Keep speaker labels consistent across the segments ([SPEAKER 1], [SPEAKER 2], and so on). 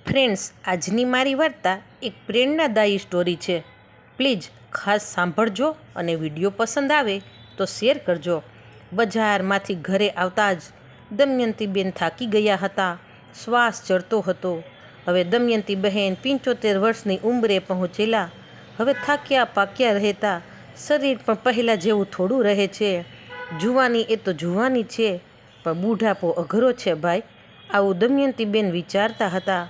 [SPEAKER 1] Friends, આજની મારી વાર્તા એક પ્રેરણાદાયી સ્ટોરી છે. પ્લીઝ ખાસ સાંભળજો અને વિડીયો પસંદ આવે તો શેર કરજો. બજારમાંથી ઘરે આવતા જ દમયંતીબેન થાકી ગયા હતા. શ્વાસ ચડતો હતો. હવે દમયંતી બહેન 75 વર્ષની ઉંમરે પહોંચેલા. હવે થાક્યા પાક્યા રહેતા. શરીર પણ પહેલાં જેવું થોડું રહે છે. જુવાની એ તો જુવાની છે, પણ બુઢાપો અઘરો છે ભાઈ, આવું દમયંતીબેન વિચારતા હતા.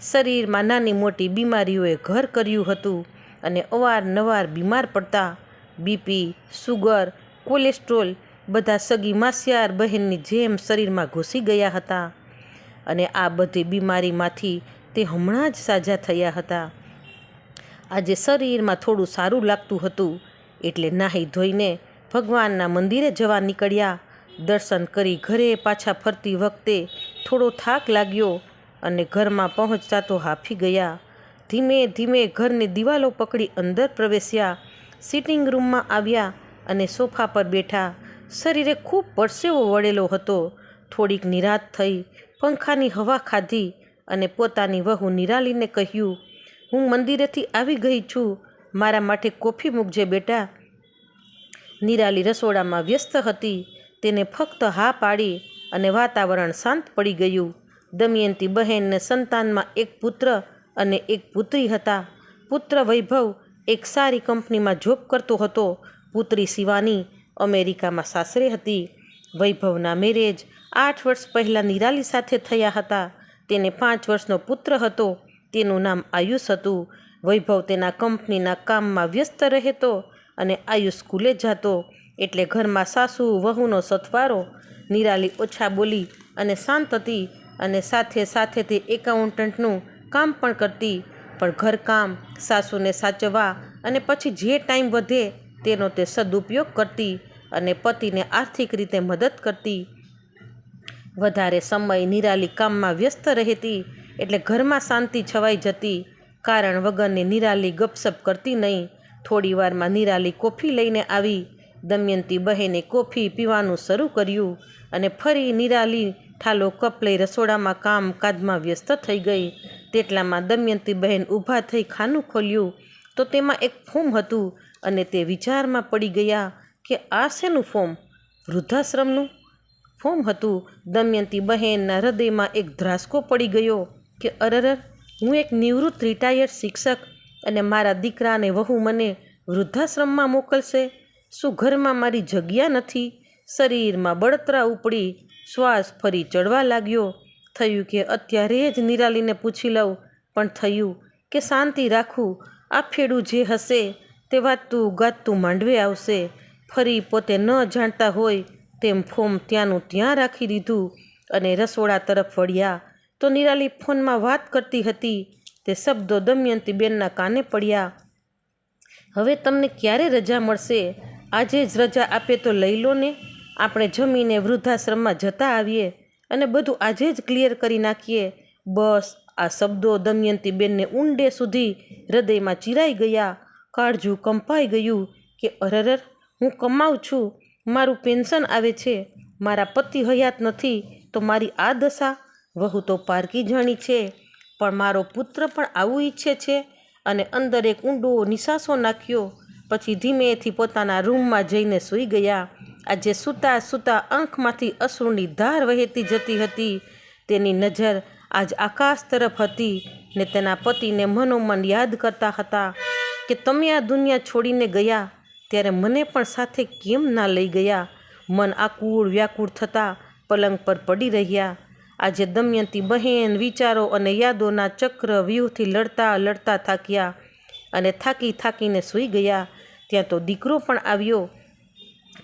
[SPEAKER 1] શરીરમાં નાની મોટી બીમારીઓએ ઘર કર્યું હતું અને અવારનવાર બીમાર પડતા. બીપી, સુગર, કોલેસ્ટ્રોલ બધા સગી માસિયાર બહેનની જેમ શરીરમાં ઘૂસી ગયા હતા અને આ બધી બીમારીમાંથી તે હમણાં જ સાજા થયા હતા. આજે શરીરમાં થોડું સારું લાગતું હતું એટલે નાહી ધોઈને ભગવાનના મંદિરે જવા નીકળ્યા. દર્શન કરી ઘરે પાછા ફરતી વખતે થોડો થાક લાગ્યો અને ઘરમાં પહોંચતા તો હાંફી ગયા. ધીમે ધીમે ઘરની દિવાલો પકડી અંદર પ્રવેશ્યા. સિટિંગ રૂમમાં આવ્યા અને સોફા પર બેઠા. શરીરે ખૂબ પરસેવો વળેલો હતો. થોડીક નિરાંત થઈ, પંખાની હવા ખાધી અને પોતાની વહુ નિરાલીને કહ્યું, હું મંદિરેથી આવી ગઈ છું, મારા માટે કોફી મૂકજે બેટા. નિરાલી રસોડામાં વ્યસ્ત હતી. તેને ફક્ત હા પાડી અને વાતાવરણ શાંત પડી ગયું. દમયંતી બહેનને સંતાનમાં એક પુત્ર અને એક પુત્રી હતા. પુત્ર વૈભવ એક સારી કંપનીમાં જોબ કરતો હતો. પુત્રી શિવાની અમેરિકામાં સાસરે હતી. વૈભવના મેરેજ 8 વર્ષ પહેલાં નિરાલી સાથે થયા હતા. તેને 5 વર્ષનો પુત્ર હતો. તેનું નામ આયુષ હતું. વૈભવ તેના કંપનીના કામમાં વ્યસ્ત રહેતો અને આયુષ સ્કૂલે જતો. એટલે ઘરમાં સાસુ વહુનો સથવારો. નિરાલી ઓછા બોલી અને શાંત હતી અને સાથે સાથે તે એકાઉન્ટન્ટનું કામ પણ કરતી. પણ ઘરકામ, સાસુને સાચવવા અને પછી જે ટાઈમ વધે તેનો તે સદુપયોગ કરતી અને પતિને આર્થિક રીતે મદદ કરતી. વધારે સમય નિરાલી કામમાં વ્યસ્ત રહેતી એટલે ઘરમાં શાંતિ છવાઈ જતી. કારણ વગરની નિરાલી ગપસપ કરતી નહીં. થોડી વારમાં નિરાલી કોફી લઈને આવી. દમયંતી બહેને કોફી પીવાનું શરૂ કર્યું અને ફરી નિરાલી ઠાલો કપ લઈ રસોડામાં કામકાજમાં વ્યસ્ત થઈ ગઈ. તેટલામાં દમયંતી બહેન ઊભા થઈ ખાનું ખોલ્યું તો તેમાં એક ફોર્મ હતું અને તે વિચારમાં પડી ગયા કે આ શેનું ફોર્મ? વૃદ્ધાશ્રમનું ફોર્મ હતું. દમયંતી બહેનના હૃદયમાં એક ધ્રાસકો પડી ગયો કે અરર, હું એક નિવૃત્ત રિટાયર્ડ શિક્ષક અને મારા દીકરા અને વહુ મને વૃદ્ધાશ્રમમાં મોકલશે? શું ઘરમાં મારી જગ્યા નથી? શરીરમાં બળતરા ઉપડી. શ્વાસ ફરી ચડવા લાગ્યો. થયું કે અત્યારે જ નિરાલીને પૂછી લઉં, પણ થયું કે શાંતિ રાખું. આ ફેડું જે હશે તે વાતું ગાતું માંડવે આવશે. ફરી પોતે ન જાણતા હોય તેમ ફોર્મ ત્યાંનું ત્યાં રાખી દીધું અને રસોડા તરફ વળ્યા તો નિરાલી ફોનમાં વાત કરતી હતી. તે શબ્દો દમયંતી બેનના કાને પડ્યા. હવે તમને ક્યારે રજા મળશે? આજે જ રજા આપે તો લઈ લો ને. આપણે જમીને વૃદ્ધાશ્રમમાં જતા આવીએ અને બધું આજે જ ક્લિયર કરી નાખીએ. બસ આ શબ્દો દમયંતી બેનને ઊંડે સુધી હૃદયમાં ચિરાઈ ગયા. કાળજું કંપાઈ ગયું કે અરર, હું કમાઉં છું, મારું પેન્શન આવે છે, મારા પતિ હયાત નથી તો મારી આ દશા. વહુ તો પારકી જાણી છે, પણ મારો પુત્ર પણ આવું ઈચ્છે છે. અને અંદર એક ઊંડો નિસાસો નાખ્યો. પછી ધીમેથી પોતાના રૂમમાં જઈને સૂઈ ગયા. આજે સૂતા સૂતા આંખમાંથી અશ્રુની ધાર વહેતી જતી હતી. તેની નજર આજ આકાશ તરફ હતી ને તેના પતિને મનોમન યાદ કરતા હતા કે તમે આ દુનિયા છોડીને ગયા ત્યારે મને પણ સાથે કેમ ના લઈ ગયા. મન આકુળ વ્યાકુળ થતાં પલંગ પર પડી રહ્યા. આજે દમયંતી બહેન વિચારો અને યાદોના ચક્ર વ્યૂહથી લડતા લડતા થાક્યા અને થાકીને સૂઈ ગયા. ત્યાં તો દીકરો પણ આવ્યો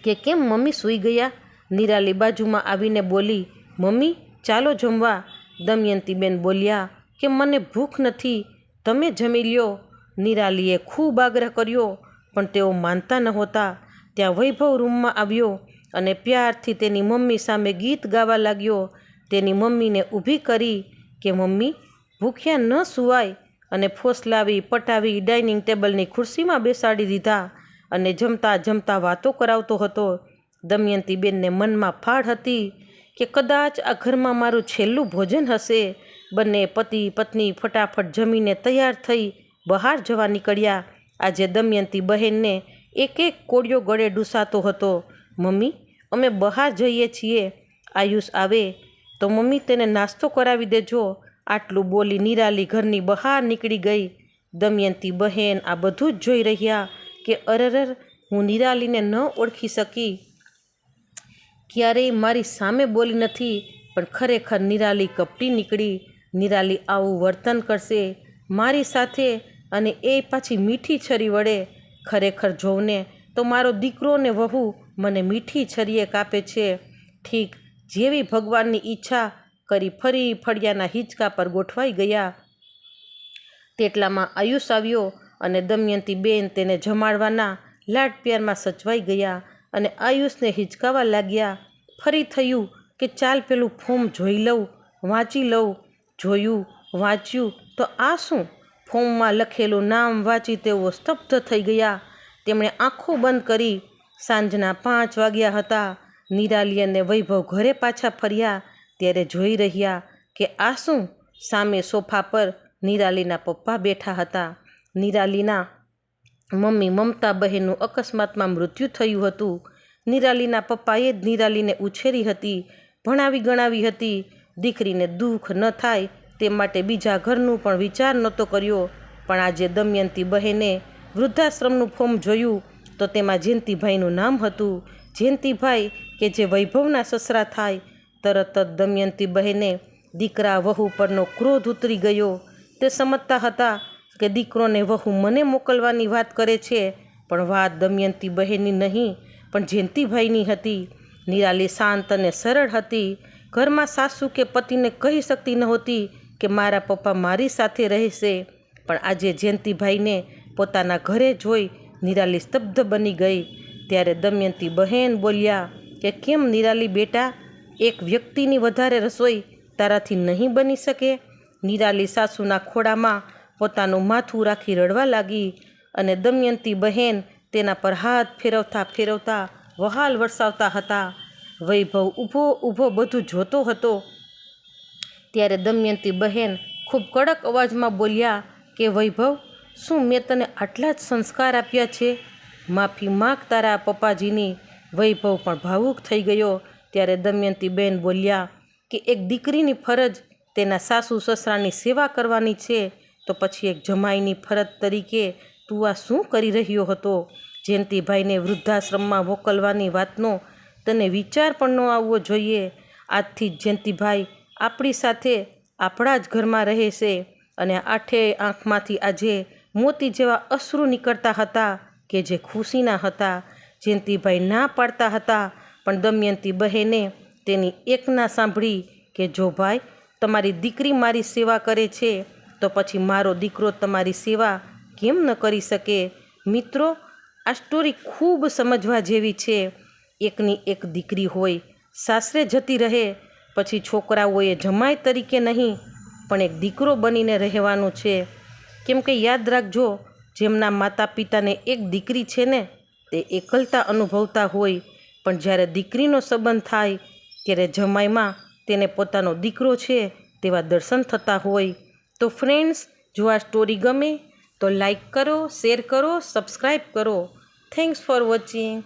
[SPEAKER 1] કે કેમ મમ્મી સૂઈ ગયા? નિરાલી બાજુમાં આવીને બોલી, મમ્મી ચાલો જમવા. દમયંતીબેન બોલ્યા કે મને ભૂખ નથી, તમે જમી લ્યો. નિરાલીએ ખૂબ આગ્રહ કર્યો પણ તેઓ માનતા નહોતા. ત્યાં વૈભવ રૂમમાં આવ્યો અને પ્યારથી તેની મમ્મી સામે ગીત ગાવા લાગ્યો. તેની મમ્મીને ઊભી કરી કે મમ્મી ભૂખ્યા ન સુવાય અને ફોસલાવી પટાવી ડાઇનિંગ ટેબલની ખુરશીમાં બેસાડી દીધા અને જમતા જમતા વાતો કરાવતો હતો. દમયંતીબેનને મનમાં ફાળ હતી કે કદાચ આ ઘરમાં મારું છેલ્લું ભોજન હશે. બંને પતિ પત્ની ફટાફટ જમીને તૈયાર થઈ બહાર જવા નીકળ્યા. આજે દમયંતી બહેનને એક એક કોળિયો ગળે ડૂસાતો હતો. મમ્મી, અમે બહાર જઈએ છીએ. આયુષ આવે તો મમ્મી તેને નાસ્તો કરાવી દેજો. આટલું બોલી નિરાલી ઘરની બહાર નીકળી ગઈ. દમયંતી બહેન આ બધું જ જોઈ રહ્યા કે અરરર, હું નિરાલીને ન ઓળખી શકી. ક્યારેય મારી સામે બોલી નથી, પણ ખરેખર નિરાલી કપટી નીકળી. નિરાલી આવું વર્તન કરશે મારી સાથે, અને એ પાછી મીઠી છરી વડે. ખરેખર જોવને તો મારો દીકરો ને વહુ મને મીઠી છરીએ કાપે છે. ઠીક જેવી ભગવાનની ઈચ્છા કરી ફરી ફળિયાના હિંચકા પર ગોઠવાઈ ગયા. તેટલામાં આયુષ આવ્યો અને દમયંતી બેન તેને જમાડવાના લાડ પ્યારમાં સચવાઈ ગયા અને આયુષને હિંચકાવા લાગ્યા. ફરી થયું કે ચાલ પેલું ફોર્મ જોઈ લઉં, વાંચી લઉં. જોયું, વાંચ્યું તો આ શું? ફોર્મમાં લખેલું નામ વાંચી તેઓ સ્તબ્ધ થઈ ગયા. તેમણે આંખો બંધ કરી. સાંજના 5 વાગ્યા હતા. નિરાલી અને વૈભવ ઘરે પાછા ફર્યા ત્યારે જોઈ રહ્યા કે આ શું? સામે સોફા પર નિરાલીના પપ્પા બેઠા હતા. નિરાલીના મમ્મી મમતા બહેનનું અકસ્માતમાં મૃત્યુ થયું હતું. નિરાલીના પપ્પાએ જ નિરાલીને ઉછેરી હતી, ભણાવી ગણાવી હતી. દીકરીને દુઃખ ન થાય તે માટે બીજા ઘરનું પણ વિચાર નહોતો કર્યો. પણ આજે દમયંતી બહેને વૃદ્ધાશ્રમનું ફોર્મ જોયું તો તેમાં જયંતિભાઈનું નામ હતું. જયંતિભાઈ કે જે વૈભવના સસરા થાય. તરત જ દમયંતી બહેને દીકરા વહુ પરનો ક્રોધ ઉતરી ગયો. તે સમજતા હતા કે દીકરોને વહુ મને મોકલવાની વાત કરે છે, પણ વાત દમયંતી બહેનની નહીં પણ જયંતિભાઈની હતી. નિરાલી શાંત અને સરળ હતી. ઘરમાં સાસુ કે પતિને કહી શકતી નહોતી કે મારા પપ્પા મારી સાથે રહેશે. પણ આજે જયંતિભાઈને પોતાના ઘરે જોઈ નિરાલી સ્તબ્ધ બની ગઈ. ત્યારે દમયંતી બહેન બોલ્યા કે કેમ નિરાલી બેટા, એક વ્યક્તિની વધારે રસોઈ તારાથી નહીં બની શકે? નિરાલી સાસુના ખોળામાં પોતાનું માથું રાખી રડવા લાગી અને દમયંતી બહેન તેના પર હાથ ફેરવતા ફેરવતા વહાલ વરસાવતા હતા. વૈભવ ઊભો ઊભો બધું જોતો હતો. ત્યારે દમયંતી બહેન ખૂબ કડક અવાજમાં બોલ્યા કે વૈભવ, શું મેં તને આટલા જ સંસ્કાર આપ્યા છે? માફી માગ તારા પપ્પાજીની. વૈભવ પણ ભાવુક થઈ ગયો. ત્યારે દમયંતી બહેન બોલ્યા કે એક દીકરીની ફરજ તેના સાસુ સસરાની સેવા કરવાની છે, તો પછી એક જમાઈની ફરજ તરીકે તું આ શું કરી રહ્યો હતો? જયંતિભાઈને વૃદ્ધાશ્રમમાં મોકલવાની વાતનો તને વિચાર પણ ન આવવો જોઈએ. આજથી જ જયંતિભાઈ આપણી સાથે આપણા જ ઘરમાં રહે છે. અને 8 આંખમાંથી આજે મોતી જેવા અશ્રુ નીકળતા હતા કે જે ખુશીના હતા. જયંતિભાઈ ના પાડતા હતા, પણ દમયંતી બહેને તેની એક ના સાંભળી કે જો ભાઈ, તમારી દીકરી મારી સેવા કરે છે તો પછી મારો દીકરો તમારી સેવા કેમ ન કરી શકે? મિત્રો, આ સ્ટોરી ખૂબ સમજવા જેવી છે. એકની એક દીકરી હોય, સાસરે જતી રહે, પછી છોકરાઓએ જમાઈ તરીકે નહીં પણ એક દીકરો બનીને રહેવાનું છે. કેમ કે યાદ રાખજો, જેમના માતા પિતાને એક દીકરી છે ને, તે એકલતા અનુભવતા હોય, પણ જ્યારે દીકરીનો સંબંધ થાય ત્યારે જમાઈમાં તેને પોતાનો દીકરો છે તેવા દર્શન થતા હોય. તો ફ્રેન્ડ્સ, જો આ સ્ટોરી ગમે તો લાઈક કરો, શેર કરો, સબસ્ક્રાઈબ કરો. Thanks for watching.